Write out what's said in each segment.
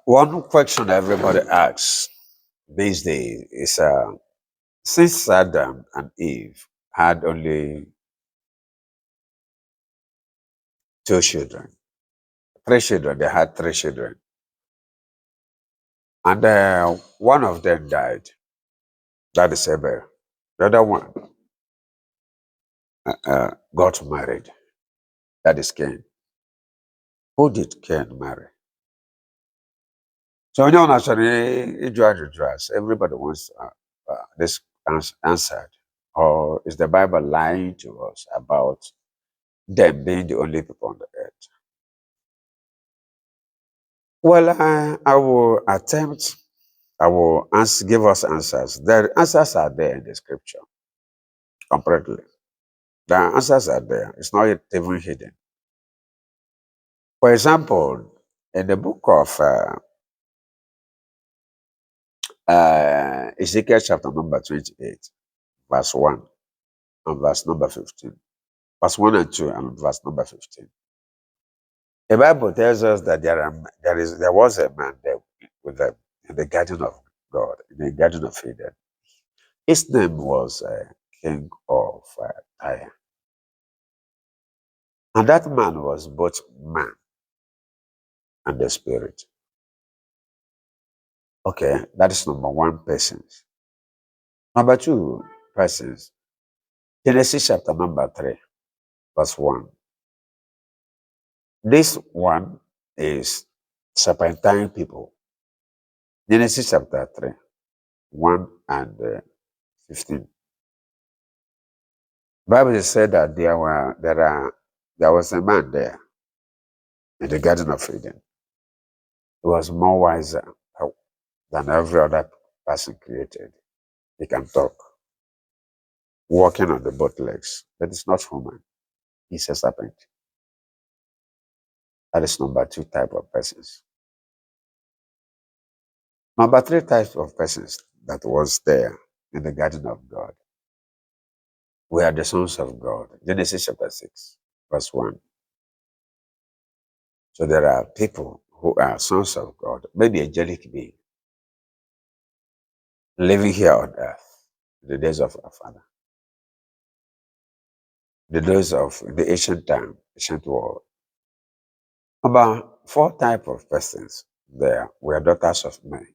One question everybody asks these days is since Adam and Eve had only two children, three children, they had three children, and one of them died, that is Abel. The other one got married, that is Cain. Who did Cain marry? So, you know, naturally, everybody wants this answered. Or is the Bible lying to us about them being the only people on the earth? Well, I will give us answers. The answers are there in the scripture completely. The answers are there. It's not even hidden. For example, in the book of Ezekiel chapter number 28, verse 1 and verse number 15, verse 1 and 2 and verse number 15. The Bible tells us that there was a man there with them in the garden of God, in the garden of Eden. His name was King of Tyre. And that man was both man and the spirit. Okay, that is number one persons. Number two persons, Genesis chapter number 3, verse 1. This one is serpentine people. Genesis chapter 3, 1 and 15. Bible said that there was a man there in the Garden of Eden. He was more wiser than every other person created. He can talk, walking on the both legs. That is not human. He's a serpent. That is number two type of persons. Number three types of persons that was there in the garden of God were the sons of God. Genesis chapter 6, verse 1. So there are people who are sons of God, maybe angelic being, living here on earth in the days of our father, the days of the ancient time, ancient world. About four types of persons there were daughters of men.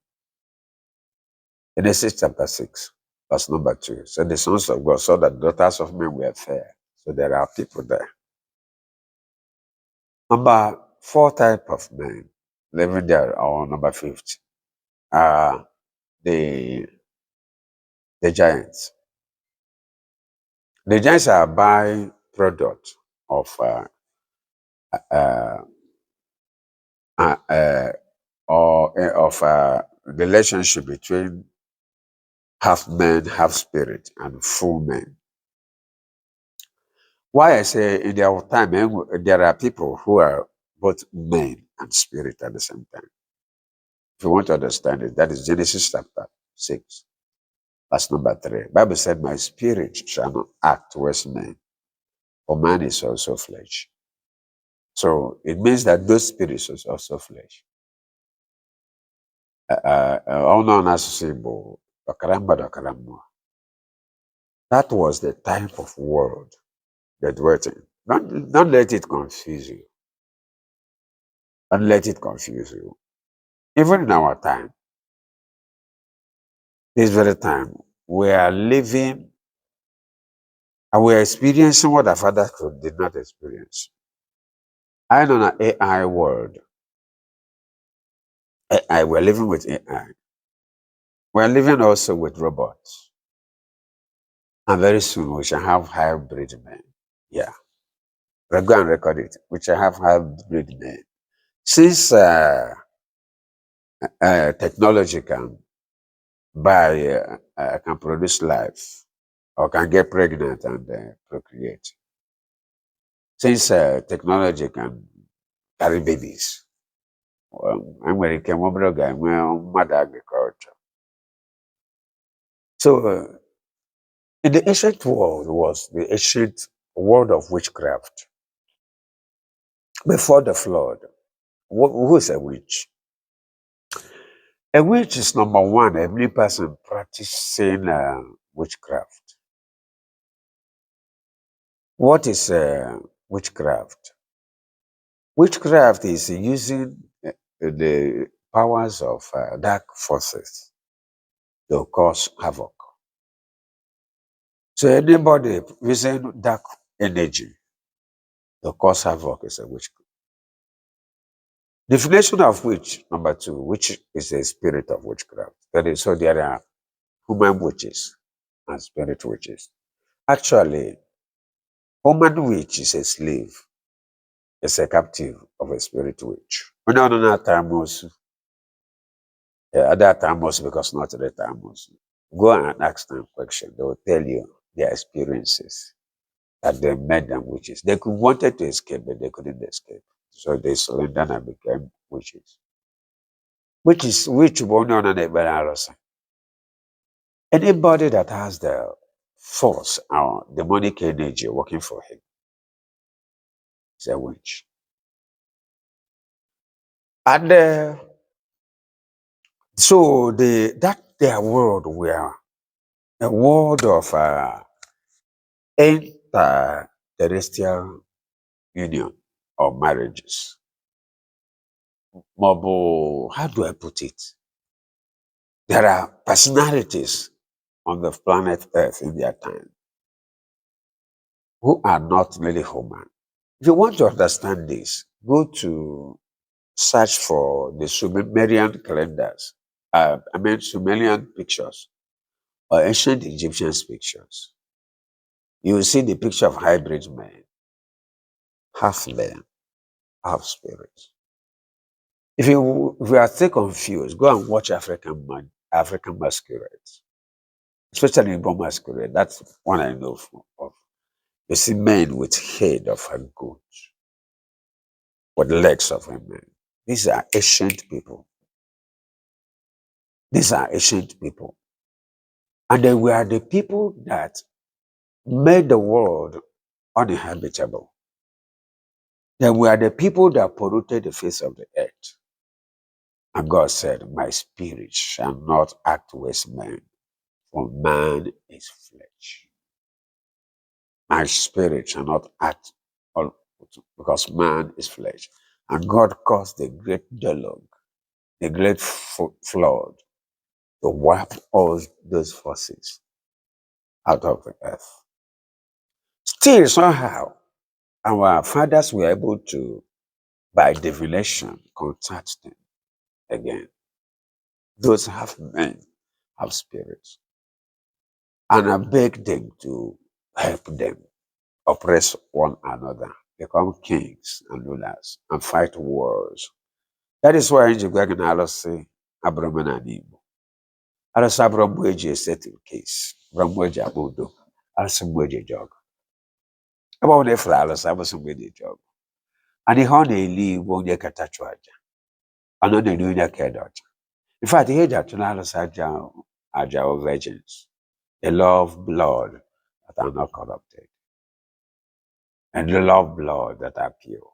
Genesis chapter 6, verse number 2. So the sons of God saw that daughters of men were fair. So there are people there. Number four type of men living there, or number 50, are the giants. The giants are byproduct of uh, relationship between half man, half spirit, and full man. Why I say in their time, there are people who are both man and spirit at the same time. If you want to understand it, that is Genesis chapter 6, verse number 3. Bible said, my spirit shall not act towards man, for man is also flesh. So it means that those spirits is also flesh. That was the type of world that dwelt in. Don't let it confuse you. Don't let it confuse you. Even in our time, this very time, we are living and we are experiencing what our father did not experience. I know an AI world. AI, we're living with AI. We're living also with robots. And very soon we shall have hybrid men. Yeah. We'll go and record it. We shall have hybrid men. Since technology can produce life or can get pregnant and procreate. Since technology can carry babies, I'm going to mother agriculture. So in the ancient world was the ancient world of witchcraft. Before the flood, who is a witch? A witch is number one, every person practicing witchcraft. What is witchcraft? Witchcraft is using the powers of dark forces to cause havoc. So anybody using dark energy to cause havoc is a witch. Definition of witch, number two, which is a spirit of witchcraft. That is, so there are human witches and spirit witches. Actually, human witch is a slave, is a captive of a spirit witch. We don't know that time also. Other time also because not the time also. Go and ask them question. They will tell you their experiences that they made them witches. They could wanted to escape, but they couldn't escape. So they surrendered and became witches. Which one on the anybody that has the force or demonic energy working for him is a witch. And so that their world were a world of interterrestrial union or marriages. Mobile, how do I put it? There are personalities on the planet Earth in their time who are not really human. If you want to understand this, go to search for the Sumerian calendars, Sumerian pictures or ancient Egyptian pictures. You will see the picture of hybrid men, half men, half spirits. If you are still confused, go and watch African masquerades, especially Igbo masquerade. That's one I know of. You see men with head of a goat, with legs of a man. These are ancient people. These are ancient people. And they were the people that made the world uninhabitable. They were the people that polluted the face of the earth. And God said, my spirit shall not act with man, for man is flesh. My spirit shall not act because man is flesh. And God caused the great deluge, the great flood to wipe all those forces out of the earth. Still, somehow, our fathers were able to, by divination, contact them again. Those have men, have spirits. And I beg them to help them oppress one another, become kings and rulers, and fight wars. That is why in Jigwagan say, Abraman and Igbo. Alas Abramweji is settled case. Abramweji Abudo. Alas Mweji jog. About the flowers, I was Mweji jog. And the honey leave won't get attached to Aja. And on the new Kedot. In fact, he had to Alas Aja of virgins. They love blood that are not corrupted. And they love blood that are pure.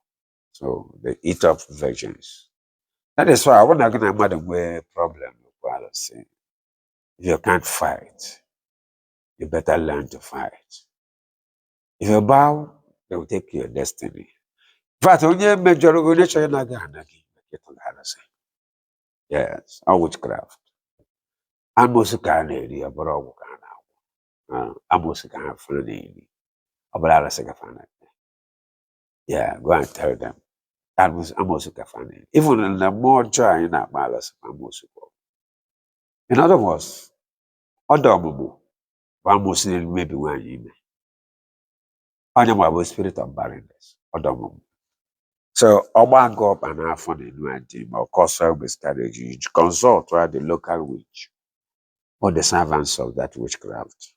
So they eat up virgins. That is why I want to get a madam where problem. If you can't fight, you better learn to fight. If you bow, they will take your destiny. In fact, when you major organization, you're not gonna say. Yes, all witchcraft. Almost can't area, but all can almost can't find any. But I'll say, yeah, go and tell them. Almost can't find it. Even in the more joy in that balance, almost. In other words, Odomubu, almost maybe 1 year. I know about spirit of barrenness. Odomubu. So, Oba go up and have fun in one team or cause miscarriage. You consult the local witch or the servants of that witchcraft.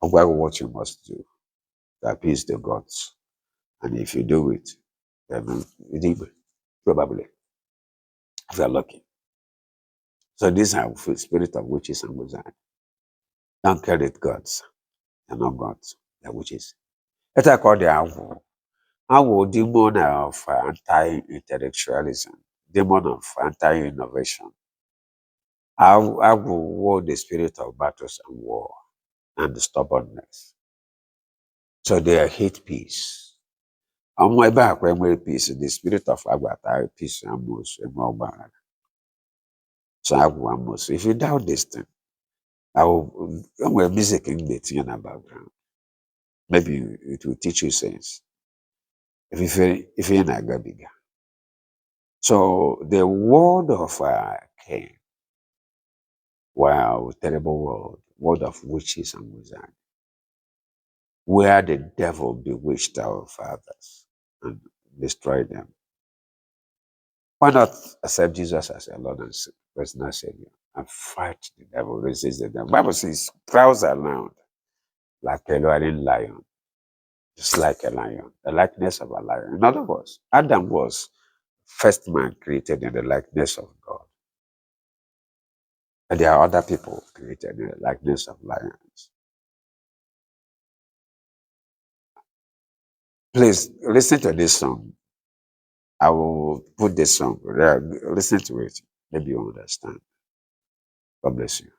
Oba what you must do to appease the gods. And if you do it, then you probably, if you're lucky. So these are spirit of witches and wizards. Don't credit gods. They're not gods. They're witches. It's called the Awu. Awu, demon of anti-intellectualism, demon of anti-innovation. I will war the spirit of battles and war and stubbornness. So they hate peace. I'm way back when we peace, the spirit of Agbata, peace and most and more bad. So I will almost. If you doubt this thing, I will I'm music in the thing in the background. Maybe it will teach you sense. If you're not gonna be. So the word of Cain, wow, terrible word of witches and wizards, where the devil bewitched our fathers and destroyed them. Why not accept Jesus as your Lord and personal Savior and fight the devil, resist the devil? Bible says, prowls around like a roaring lion, just like a lion, the likeness of a lion. In other words, Adam was first man created in the likeness of God. And there are other people created in the likeness of lions. Please listen to this song. I will put this song. Listen to it. Maybe you understand. God bless you.